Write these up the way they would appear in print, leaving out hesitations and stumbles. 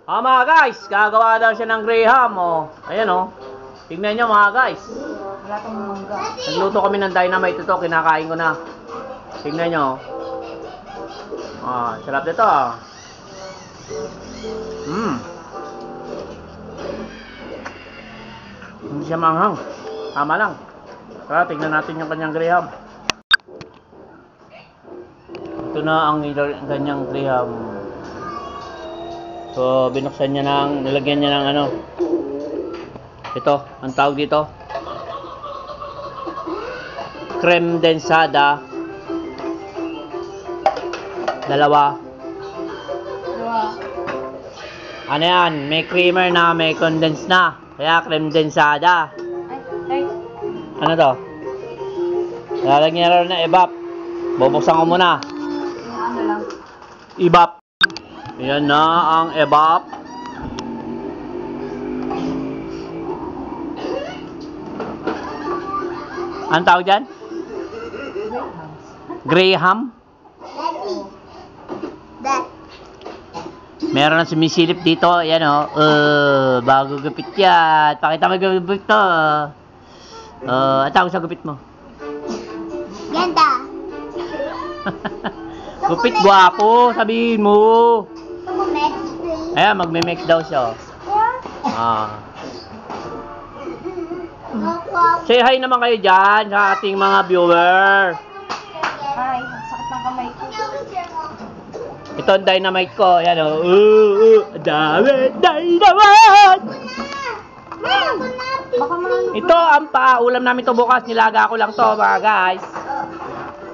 Mga guys, gagawa daw siya ng Graham, oh. Ayan, oh. Tignan nyo mga guys. Wala tong mangga. Nagluto kami ng dynamite ito, kinakain ko na. Tignan nyo. Sarap nito, ah. Hindi siya manghang. Tama lang. Tara, tignan natin yung kanyang Graham. Ito na ang kanyang Graham. So, binuksan niya nilagyan niya ng ano. Ito, ang tawag dito. Creme densada. Dalawa. Ano yan? May creamer na, may condense na. Kaya creme densada. Ay. Ano to? Lalagyan niya rin na evap. Bubuksan ko muna. Ano lang? Evap. Yan na ang evap. Anong tawag dyan? Graham? Meron na sumisilip dito. Yan o. Bago gupit yan. Pakita mo gupit to. Ang tawag sa gupit mo? Ganda. Gupit gwapo. Sabihin mo. Next. Ayan, magme-mix daw siya. Say hi naman kayo dyan sa ating mga viewer. Ay, sakit ng kamay ko. Ito ang dynamite ko. Ayan o. Dynamite! Baka maano. Ito ang paulam namin to bukas. Nilaga ko lang to mga guys.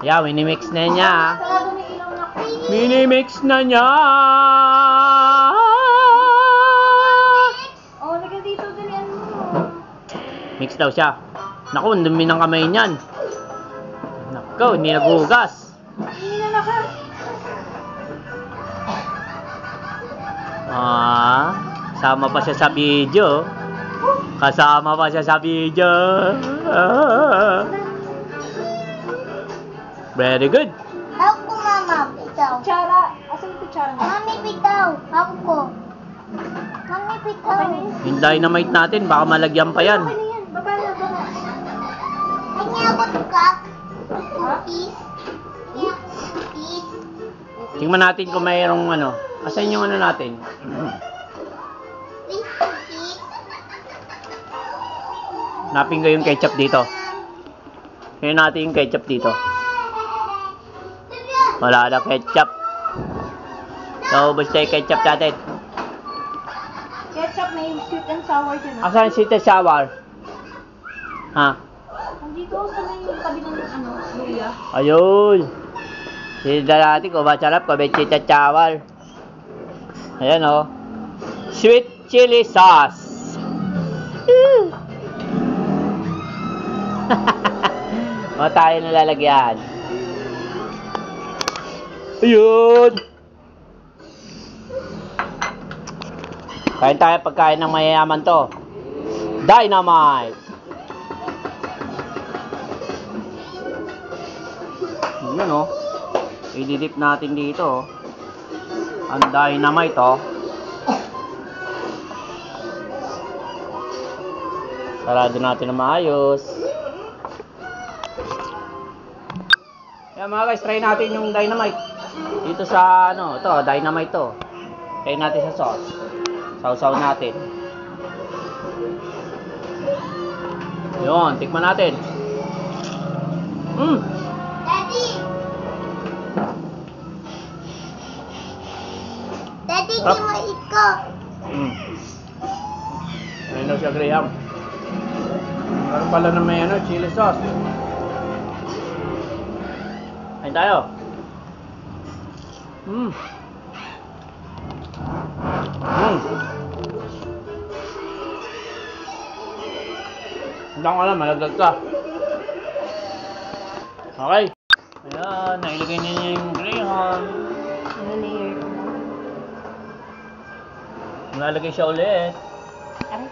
Ayan, minimix na niya. Sarado may ilaw na. Minimix na niya. Oh, lagyan dito. Dalian mo. Mix daw siya. Naku, ang dumi ng kamay niyan. Naku, hindi naghugas. Hindi na naka. Kasama pa siya sa video. Kasama pa siya sa video. Very good. Ako mama, bitaw. Kutsara. Asan yung kutsara mo? Mami, bitaw. Ako ko. Mami, bitaw. Okay na yun. Yung dynamite natin, baka malagyan pa yan. Okay na yan. Baba na, baba. Ay, niya ako tukak. Ha? Cookies. Yeah, cookies. Tingnan natin kung mayroong ano. Asan yung ano natin? Please, cookies. Napin ko yung ketchup dito. Kaya natin yung ketchup dito. Wala na ketchup. Naubos na yung ketchup natin. Ketchup, may sweet and sour dyan. Asan yung sweet and sour? Ha? Nandito sa may tabi ng luya. Ayun. Sinida natin kung masarap kung may sweet and sour. Ayan o. Sweet chili sauce. O tayo nalalagyan. Ayun. Kain tayo pagkain ng mayayaman to. Dynamite. Yan o. Ididip natin dito. Ang dynamite o. Sarado natin na maayos. Kaya mga guys, try natin yung dynamite. Dito sa ano, ito, dynamite to. Try natin sa sauce. Sausaw natin. Yun, tikman natin. Daddy. Daddy, Up. di mo iko. Ayun daw siya, Graham. Meron pala na may ano, chili sauce. Ayun tayo. Hindi ko alam, malaglag ka. Okay. Ayan, nailagay niya yung Graham. Layer ko na. Nalalagay siya ulit. Aray.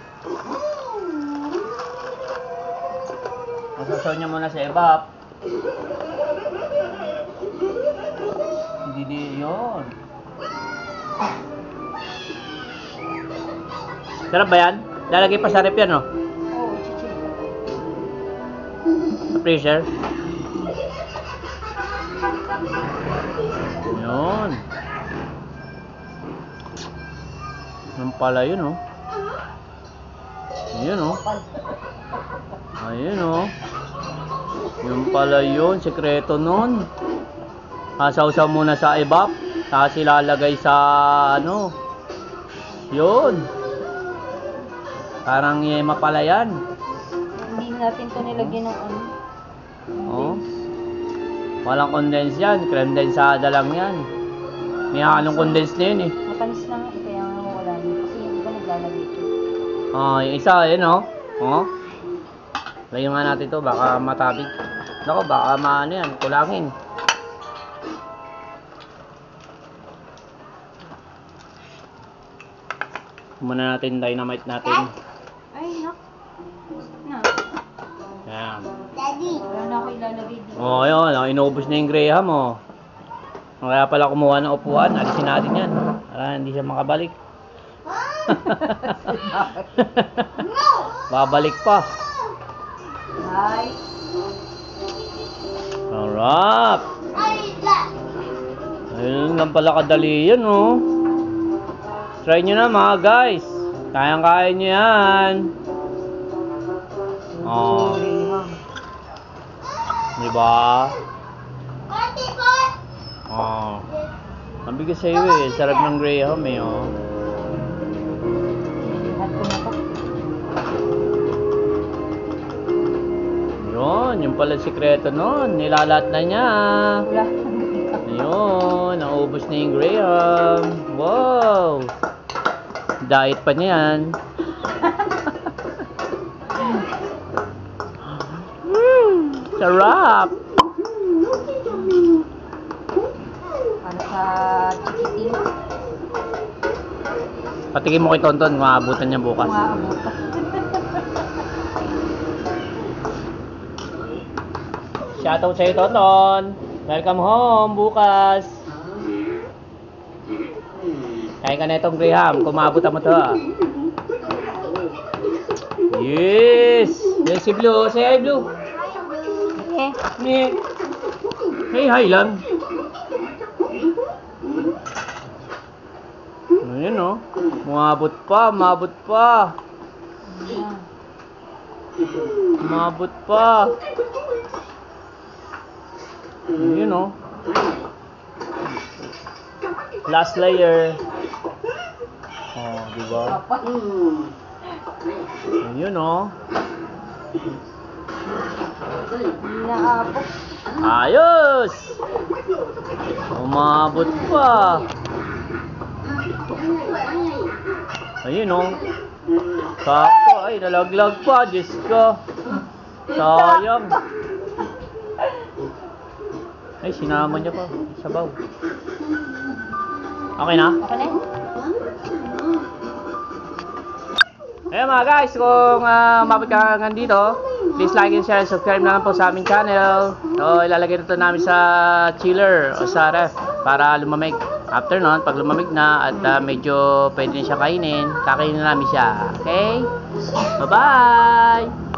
Masasaw niya muna sa evap. Hindi yun. Sarap ba yan? Lalagay pa sa rep yan, no? Oo, chichil. Sa freezer. Yun. Yun pala yun, oh. Ayun, oh. Ayun, oh. Yun pala yun. Sekreto nun. Sasaw-saw muna sa ibap. Tapos ilalagay sa, ano. Yun. Parang yema pala yan. Hindi natin to nilagyan ng ano. Oh. Walang condense yan. Condensada lang yan. May halong condense na yun, eh. Matamis na nga, kaya nga wala din. Kasi yung iba naglalagay ito. Yung isa, yun, oh. Oh. Lagyan nga natin to, baka matabig. Nako, baka maano yan, kulangin. Muna natin dynamite natin. Ay, nak. Na. Yan. Daddy. Wala na ako ilalagay dito. Oh, yun, inubos na yung Graham, oh. Kaya pala kumuha ng upuan, alisin natin yan. Para hindi siya makabalik. Babalik pa. Ay. Sarap. Ayun lang pala kadali yan, oh. Try nyo na mga guys. Kayang-kaya nyo yan. Oh. Diba? Oh. Ang bigas sa'yo eh. Sarap ng Graham eh, oh. Lahat ko na to. Yun, yung pala sikreto nun. Nilalat na niya. Wala. Ayun, naubos na yung Graham. Wow! Diet pa niya yan. Sarap! Para sa chikiting. Patikin mo kay Tonton, maabutan niya bukas. Umaabot. Shoutout sa'yo, Tonton. Welcome home bukas. Kain ka na itong Graham. Kumabot mo to, ah. Yes! Yes, si Blue. Say hi, Blue. Eh, Ni. Hey, hi lang. Ayun, oh. Umabot pa, umabot pa. Umabot pa. Ayun, oh. Last layer. Oh, diba? Ayun, oh. inaabot. Ayos! Umabot pa. Ayun, oh. Sakto. Ay, nalaglag pa. Diyos ko. Sayang. Ay, sinama niya pa. Sabaw. Okay na? Okay na? Ayan mga guys, kung umabot ka hanggang dito, please like and share, subscribe na lang po sa aming channel. So, ilalagay na ito namin sa chiller o sa ref para lumamig. After nun, pag lumamig na at medyo pwede na siya kainin, kakainin na namin siya. Okay? Bye-bye!